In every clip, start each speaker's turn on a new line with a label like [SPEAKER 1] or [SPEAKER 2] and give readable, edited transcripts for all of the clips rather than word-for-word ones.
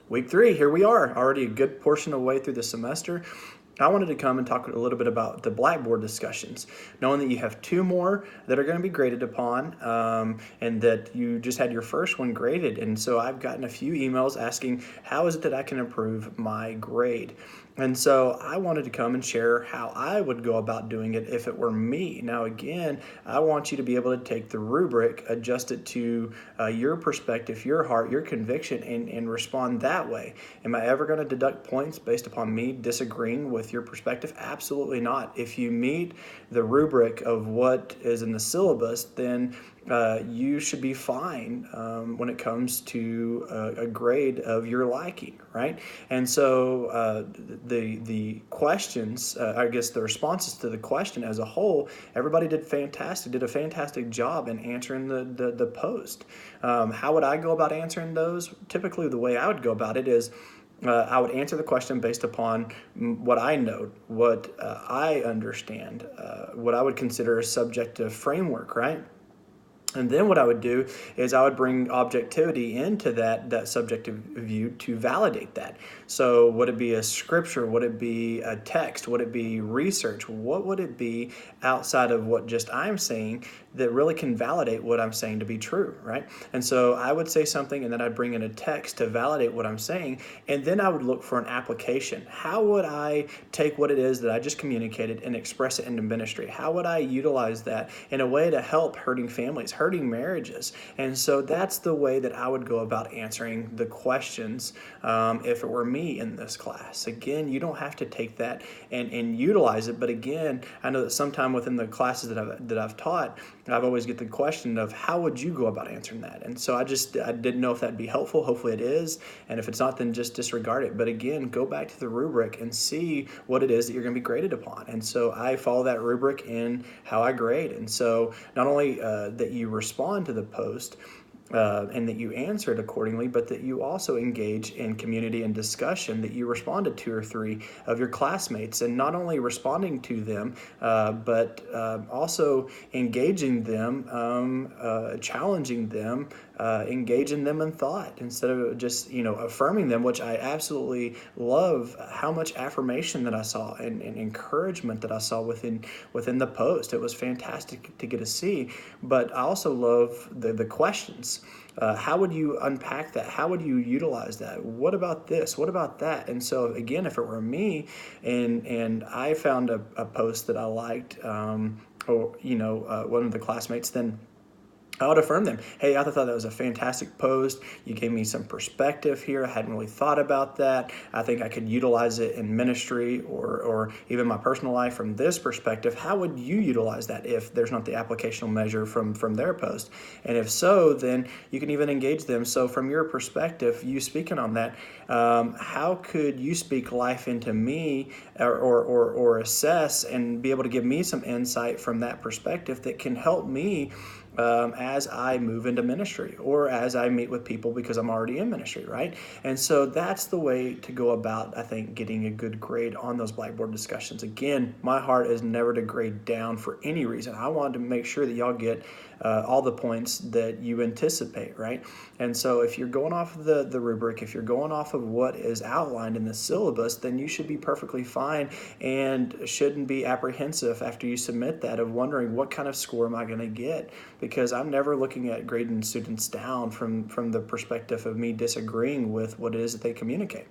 [SPEAKER 1] Week 3, here we are, already a good portion of the way through the semester. I wanted to come and talk a little bit about the Blackboard discussions, knowing that you have 2 more that are going to be graded upon, and that you just had your first one graded. And so I've gotten a few emails asking, how is it that I can improve my grade? And so I wanted to come and share how I would go about doing it if it were me. Now, again, I want you to be able to take the rubric, adjust it to your perspective, your heart, your conviction, and respond that way. Am I ever going to deduct points based upon me disagreeing with your perspective? Absolutely not. If you meet the rubric of what is in the syllabus, then you should be fine when it comes to a grade of your liking, right? And so the questions, I guess the responses to the question as a whole, everybody did a fantastic job in answering the post. How would I go about answering those? Typically, the way I would go about it is I would answer the question based upon what I know, what I understand, what I would consider a subjective framework, right? And then what I would do is I would bring objectivity into that subjective view to validate that. So would it be a scripture? Would it be a text? Would it be research? What would it be outside of what just I'm saying that really can validate what I'm saying to be true, right? And so I would say something and then I'd bring in a text to validate what I'm saying. And then I would look for an application. How would I take what it is that I just communicated and express it into ministry? How would I utilize that in a way to help hurting families, hurting marriages? And so that's the way that I would go about answering the questions if it were me in this class. Again, you don't have to take that and utilize it. But again, I know that sometime within the classes that I've taught, I've always get the question of how would you go about answering that? And so I didn't know if that'd be helpful. Hopefully it is. And if it's not, then just disregard it. But again, go back to the rubric and see what it is that you're going to be graded upon. And so I follow that rubric in how I grade. And so not only that you respond to the post, and that you answer it accordingly, but that you also engage in community and discussion, that you respond to 2 or 3 of your classmates, and not only responding to them, but also engaging them, challenging them, engaging them in thought instead of just affirming them, which I absolutely love. How much affirmation that I saw and encouragement that I saw within the post. It was fantastic to get to see. But I also love the questions. How would you unpack that? How would you utilize that? What about this? What about that? And so again, if it were me and I found a post that I liked, or one of the classmates, then I would affirm them. Hey, I thought that was a fantastic post. You gave me some perspective here. I hadn't really thought about that. I think I could utilize it in ministry or even my personal life from this perspective. How would you utilize that if there's not the applicational measure from their post? And if so, then you can even engage them. So from your perspective, you speaking on that, how could you speak life into me or assess and be able to give me some insight from that perspective that can help me as I move into ministry or as I meet with people because I'm already in ministry, right? And so that's the way to go about, I think, getting a good grade on those Blackboard discussions. Again, my heart is never to grade down for any reason. I wanted to make sure that y'all get all the points that you anticipate, right? And so if you're going off of the rubric, if you're going off of what is outlined in the syllabus, then you should be perfectly fine and shouldn't be apprehensive after you submit that of wondering what kind of score am I going to get? Because I'm never looking at grading students down from the perspective of me disagreeing with what it is that they communicate.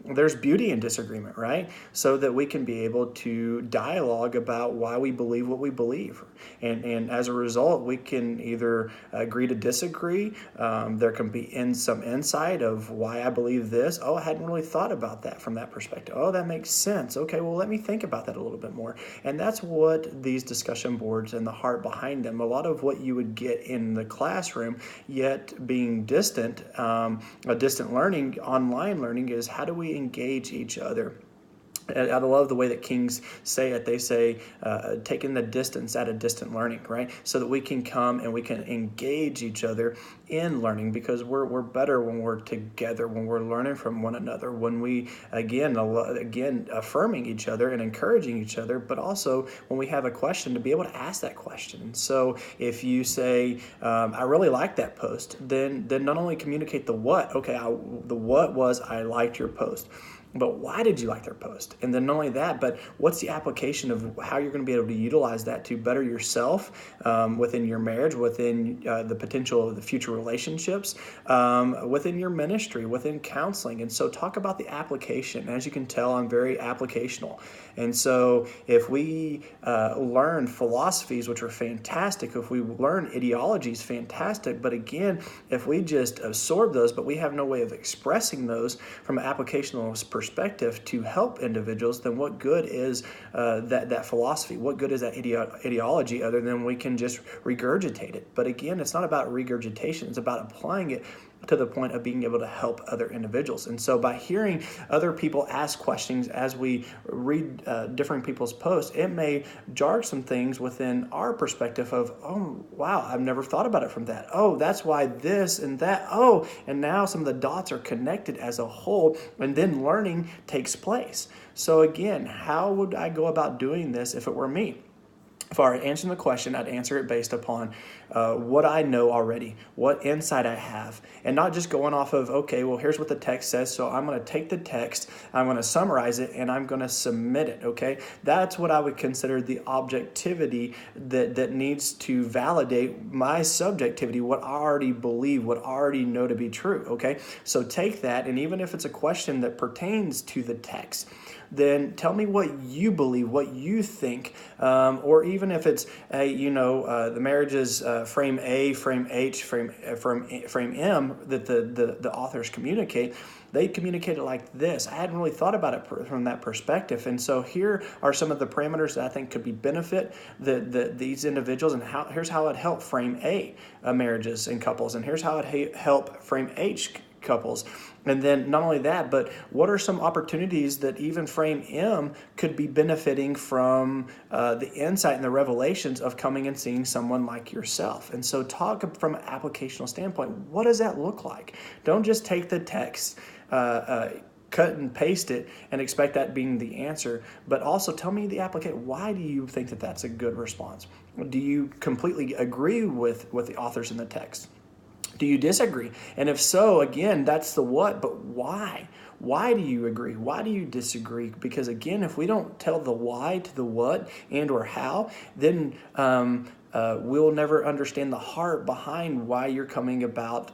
[SPEAKER 1] There's beauty in disagreement, right? So that we can be able to dialogue about why we believe what we believe. And as a result, we can either agree to disagree. There can be some insight of why I believe this. Oh, I hadn't really thought about that from that perspective. Oh, that makes sense. Okay, well, let me think about that a little bit more. And that's what these discussion boards and the heart behind them, a lot of what you would get in the classroom, yet being distant, distant learning, online learning, is how do we engage each other I love the way that Kings say it. They say, taking the distance at a distant learning, right? So that we can come and we can engage each other in learning, because we're better when we're together, when we're learning from one another, when we, again, affirming each other and encouraging each other, but also when we have a question, to be able to ask that question. So if you say, I really like that post, then not only communicate the what, okay, the what was, I liked your post. But why did you like their post? And then not only that, but what's the application of how you're going to be able to utilize that to better yourself within your marriage, within the potential of the future relationships, within your ministry, within counseling. And so talk about the application. As you can tell, I'm very applicational. And so if we learn philosophies, which are fantastic, if we learn ideologies, fantastic. But again, if we just absorb those, but we have no way of expressing those from an applicational perspective to help individuals, then what good is that philosophy? What good is that ideology other than we can just regurgitate it? But again, it's not about regurgitation. It's about applying it to the point of being able to help other individuals. And so by hearing other people ask questions as we read different people's posts, it may jar some things within our perspective of, oh, wow, I've never thought about it from that. Oh, that's why this and that. Oh, and now some of the dots are connected as a whole, and then learning takes place. So again, how would I go about doing this if it were me? If I were answering the question, I'd answer it based upon what I know already, what insight I have, and not just going off of, okay, well, here's what the text says, so I'm going to take the text, I'm going to summarize it, and I'm going to submit it, okay? That's what I would consider the objectivity that needs to validate my subjectivity, what I already believe, what I already know to be true, okay? So take that, and even if it's a question that pertains to the text, then tell me what you believe, what you think, or even if it's, the marriage is frame A, frame H, frame M that the authors communicate. They communicate it like this. I hadn't really thought about it from that perspective. And so here are some of the parameters that I think could be benefit these individuals, and here's how it helped frame A marriages and couples, and here's how it help frame H couples. And then not only that, but what are some opportunities that even frame M could be benefiting from the insight and the revelations of coming and seeing someone like yourself? And so talk from an applicational standpoint. What does that look like? Don't just take the text, cut and paste it and expect that being the answer, but also tell me the application. Why do you think that that's a good response? Do you completely agree with the authors in the text? Do you disagree? And if so, again, that's the what, but why? Why do you agree? Why do you disagree? Because again, if we don't tell the why to the what and or how, then we'll never understand the heart behind why you're coming about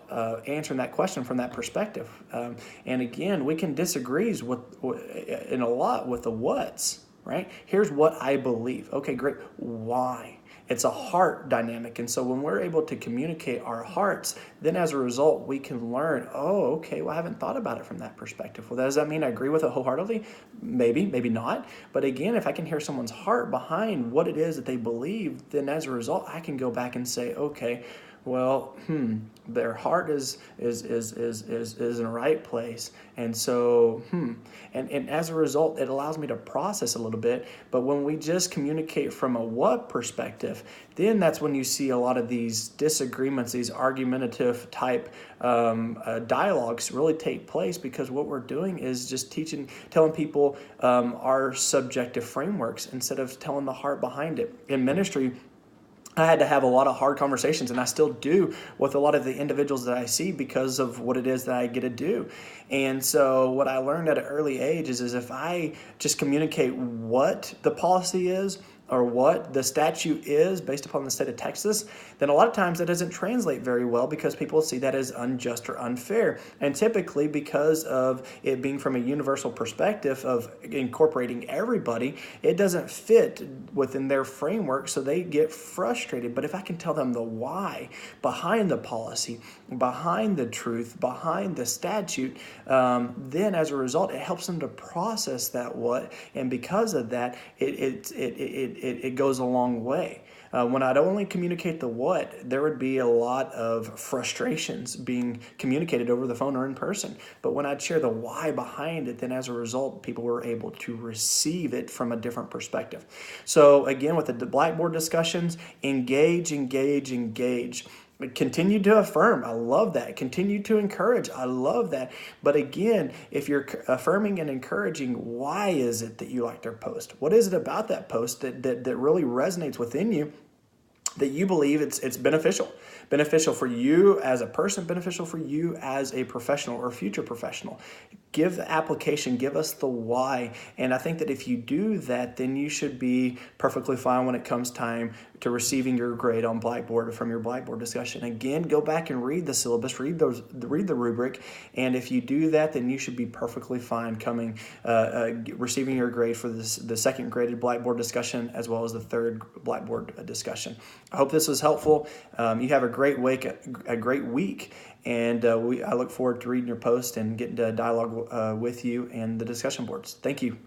[SPEAKER 1] answering that question from that perspective. And again, we can disagree in a lot with the what's, right? Here's what I believe. Okay, great. Why? It's a heart dynamic. And so when we're able to communicate our hearts, then as a result, we can learn, oh, okay, well, I haven't thought about it from that perspective. Well, does that mean I agree with it wholeheartedly? Maybe, maybe not. But again, if I can hear someone's heart behind what it is that they believe, then as a result, I can go back and say, okay, well, their heart is in the right place. And so, and as a result, it allows me to process a little bit. But when we just communicate from a what perspective, then that's when you see a lot of these disagreements, these argumentative type dialogues really take place, because what we're doing is just telling people our subjective frameworks instead of telling the heart behind it. In ministry, I had to have a lot of hard conversations, and I still do with a lot of the individuals that I see because of what it is that I get to do. And so what I learned at an early age is if I just communicate what the policy is or what the statute is based upon the state of Texas, then a lot of times that doesn't translate very well because people see that as unjust or unfair. And typically because of it being from a universal perspective of incorporating everybody, it doesn't fit within their framework, so they get frustrated. But if I can tell them the why behind the policy, behind the truth, behind the statute, then as a result, it helps them to process that what, and because of that, it goes a long way. When I'd only communicate the what, there would be a lot of frustrations being communicated over the phone or in person. But when I'd share the why behind it, then as a result, people were able to receive it from a different perspective. So again, with the Blackboard discussions, engage, engage, engage. Continue to affirm. I love that. Continue to encourage. I love that. But again, if you're affirming and encouraging, why is it that you like their post? What is it about that post that really resonates within you, that you believe it's beneficial for you as a person, beneficial for you as a professional or future professional? Give the application, give us the why. And I think that if you do that, then you should be perfectly fine when it comes time to receiving your grade on Blackboard from your Blackboard discussion. Again, go back and read the syllabus, read the rubric, and if you do that, then you should be perfectly fine receiving your grade for the second graded Blackboard discussion as well as the third Blackboard discussion. I hope this was helpful. You have a great week, and I look forward to reading your post and getting to dialogue with you and the discussion boards. Thank you.